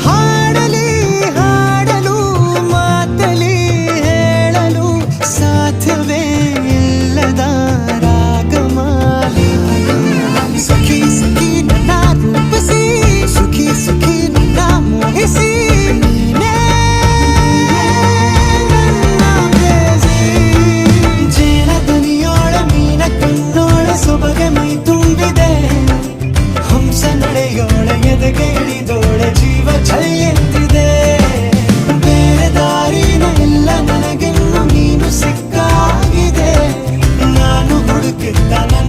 ಹಾಡಲಿ ಹಾಡಲು ಮಾತಲಿ ಹೇಳಲು ಸಾಧ್ಯವೇ ಇಲ್ಲದ ರಾಗಮಾಲಿ ಸಖಿ ಸಖಿ ನನ್ನ ರೂಪಿಸಿ ಸುಖಿ ಸುಖಿ ನನ್ನ ಮೋಹಿಸಿ ನೀನೇ ನನ್ನ ಪ್ರೇಯಸಿ. ಜೇನ ದನಿಯೋಳ ಮೀನ ಕಣ್ಣೋಳ ಸೊಬಗೆ ಮೈ ತುಂಬಿದೆ ಹಂಸ ನಡೆಯೋಳ ಎದೆಗೆ ಇಳಿದೋಳ